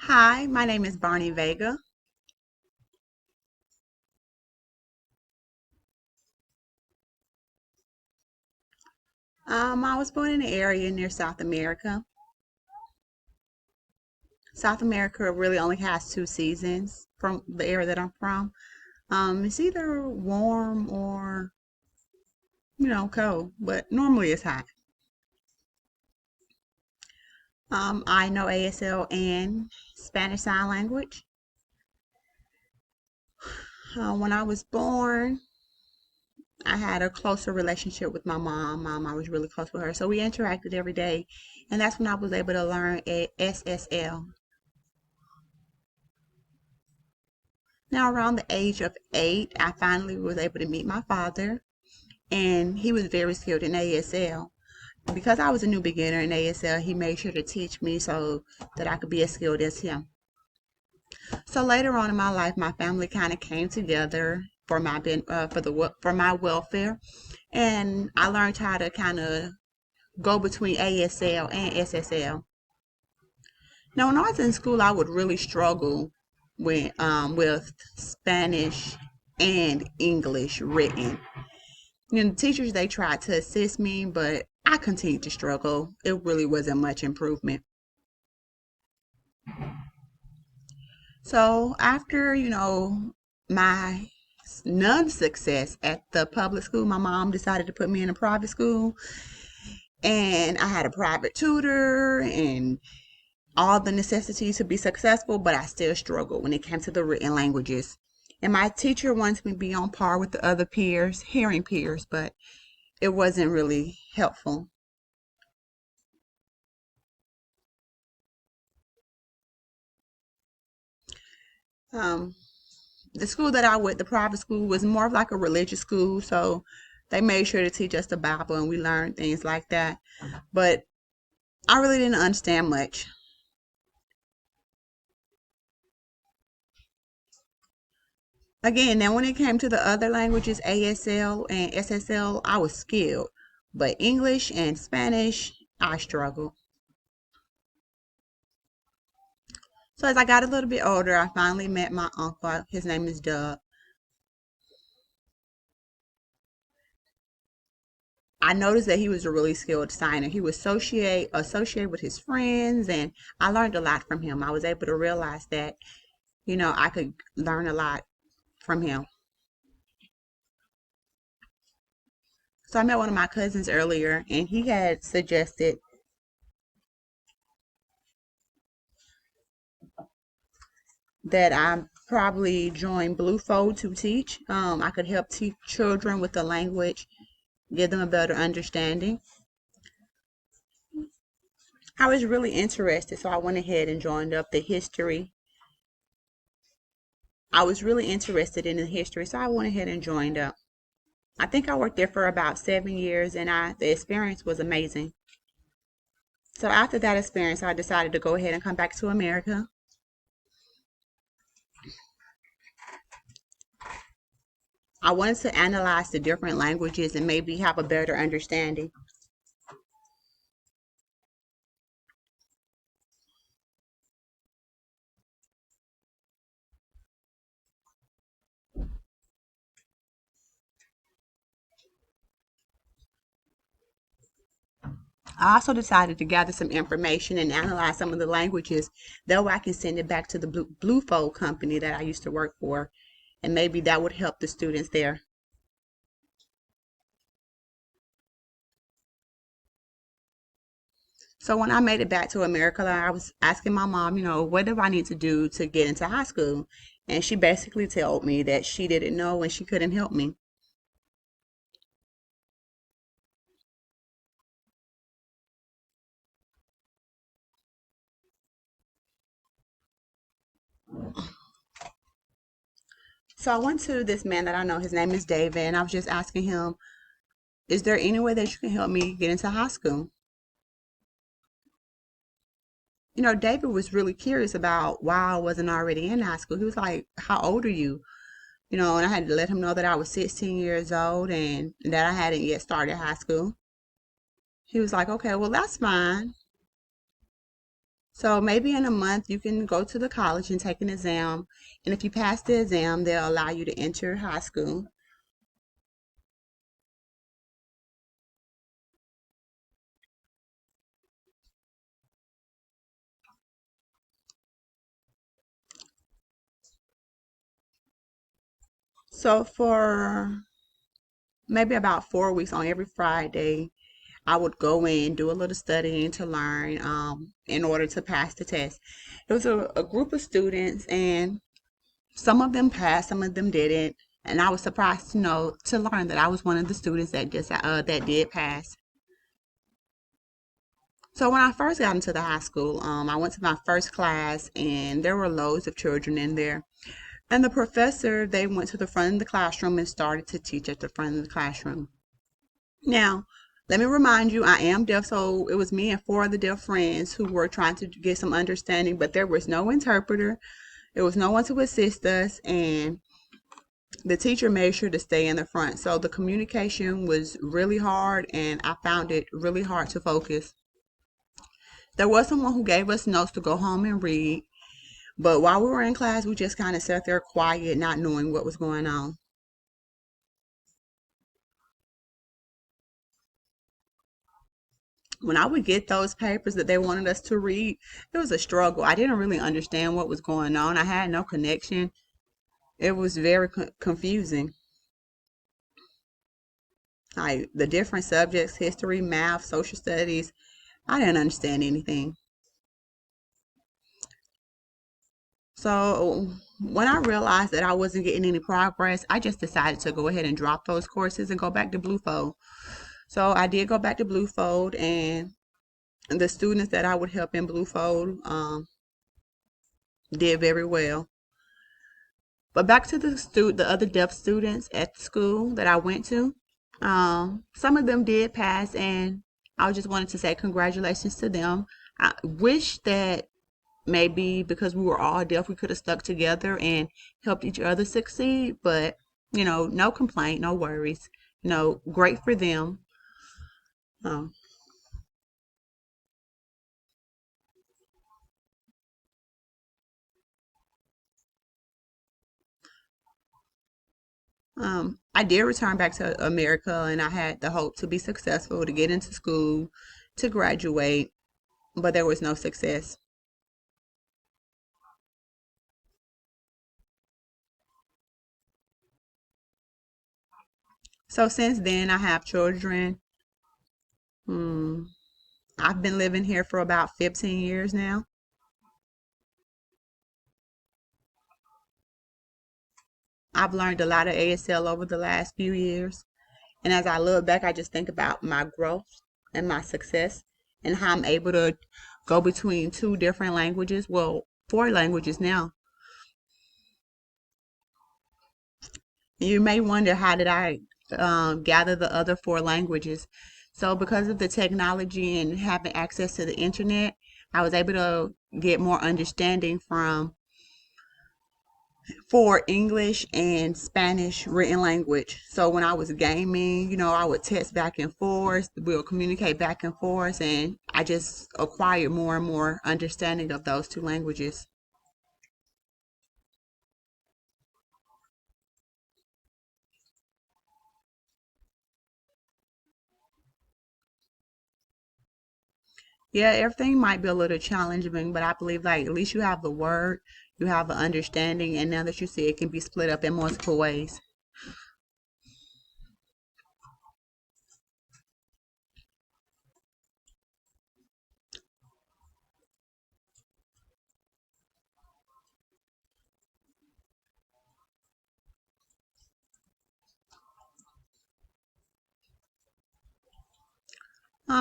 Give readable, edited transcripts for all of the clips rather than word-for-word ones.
Hi, my name is Barney Vega. I was born in an area near South America. South America really only has two seasons from the area that I'm from. It's either warm or, cold, but normally it's hot. I know ASL and Spanish Sign Language. When I was born, I had a closer relationship with my mom. I was really close with her, so we interacted every day, and that's when I was able to learn SSL. Now, around the age of 8, I finally was able to meet my father, and he was very skilled in ASL. Because I was a new beginner in ASL, he made sure to teach me so that I could be as skilled as him. So later on in my life, my family kind of came together for my welfare, and I learned how to kind of go between ASL and SSL. Now, when I was in school, I would really struggle with Spanish and English written. The teachers they tried to assist me, but I continued to struggle. It really wasn't much improvement. So after my non-success at the public school, my mom decided to put me in a private school, and I had a private tutor and all the necessities to be successful, but I still struggled when it came to the written languages. And my teacher wants me to be on par with the other peers, hearing peers, but it wasn't really helpful. Um, the school that I went, the private school, was more of like a religious school, so they made sure to teach us the Bible and we learned things like that. But I really didn't understand much. Again, now when it came to the other languages, ASL and SSL, I was skilled, but English and Spanish, I struggled. So as I got a little bit older, I finally met my uncle. His name is Doug. I noticed that he was a really skilled signer. He would associate with his friends, and I learned a lot from him. I was able to realize that, I could learn a lot from him. So I met one of my cousins earlier, and he had suggested that I probably join Bluefold to teach. I could help teach children with the language, give them a better understanding. I was really interested, so I went ahead and joined up the history. I was really interested in the history, so I went ahead and joined up. I think I worked there for about 7 years, and the experience was amazing. So after that experience, I decided to go ahead and come back to America. I wanted to analyze the different languages and maybe have a better understanding. I also decided to gather some information and analyze some of the languages. That way I can send it back to the Bluefold company that I used to work for, and maybe that would help the students there. So when I made it back to America, I was asking my mom, what do I need to do to get into high school? And she basically told me that she didn't know and she couldn't help me. So I went to this man that I know. His name is David, and I was just asking him, is there any way that you can help me get into high school? David was really curious about why I wasn't already in high school. He was like, how old are you? And I had to let him know that I was 16 years old and that I hadn't yet started high school. He was like, okay, well, that's fine. So maybe in a month you can go to the college and take an exam. And if you pass the exam, they'll allow you to enter high school. So for maybe about 4 weeks on every Friday, I would go in, do a little studying to learn in order to pass the test. It was a group of students, and some of them passed, some of them didn't. And I was surprised to know to learn that I was one of the students that did pass. So when I first got into the high school, I went to my first class, and there were loads of children in there. And the professor, they went to the front of the classroom and started to teach at the front of the classroom. Now, let me remind you, I am deaf, so it was me and four other deaf friends who were trying to get some understanding, but there was no interpreter. There was no one to assist us, and the teacher made sure to stay in the front. So the communication was really hard, and I found it really hard to focus. There was someone who gave us notes to go home and read, but while we were in class, we just kind of sat there quiet, not knowing what was going on. When I would get those papers that they wanted us to read, it was a struggle. I didn't really understand what was going on. I had no connection. It was very confusing. Like the different subjects, history, math, social studies, I didn't understand anything. So when I realized that I wasn't getting any progress, I just decided to go ahead and drop those courses and go back to Bluefold. So I did go back to Bluefold, and the students that I would help in Bluefold did very well. But back to the other deaf students at the school that I went to. Some of them did pass, and I just wanted to say congratulations to them. I wish that maybe because we were all deaf, we could have stuck together and helped each other succeed. But no complaint, no worries. Great for them. Um, I did return back to America, and I had the hope to be successful, to get into school, to graduate, but there was no success. So since then, I have children. Hmm, I've been living here for about 15 years now. I've learned a lot of ASL over the last few years. And as I look back, I just think about my growth and my success and how I'm able to go between two different languages. Well, four languages now. You may wonder, how did I gather the other four languages? So, because of the technology and having access to the internet, I was able to get more understanding from for English and Spanish written language. So when I was gaming, I would text back and forth, we'll communicate back and forth, and I just acquired more and more understanding of those two languages. Yeah, everything might be a little challenging, but I believe like at least you have the word, you have the understanding, and now that you see it can be split up in multiple ways.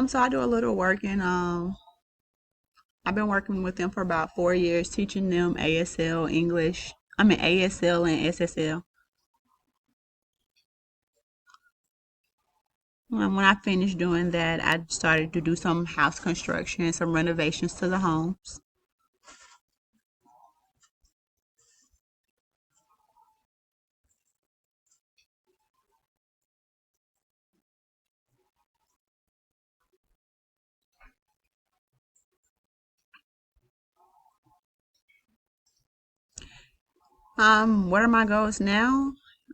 So I do a little work, and I've been working with them for about 4 years, teaching them ASL English. I mean ASL and SSL. When I finished doing that, I started to do some house construction, some renovations to the homes. What are my goals now?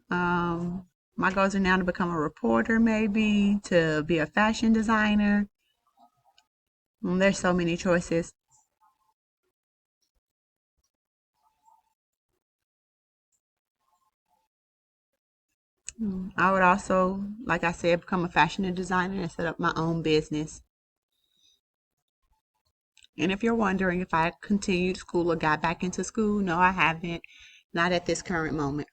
My goals are now to become a reporter, maybe to be a fashion designer. There's so many choices. I would also, like I said, become a fashion designer and set up my own business. And if you're wondering if I continued school or got back into school, no, I haven't. Not at this current moment.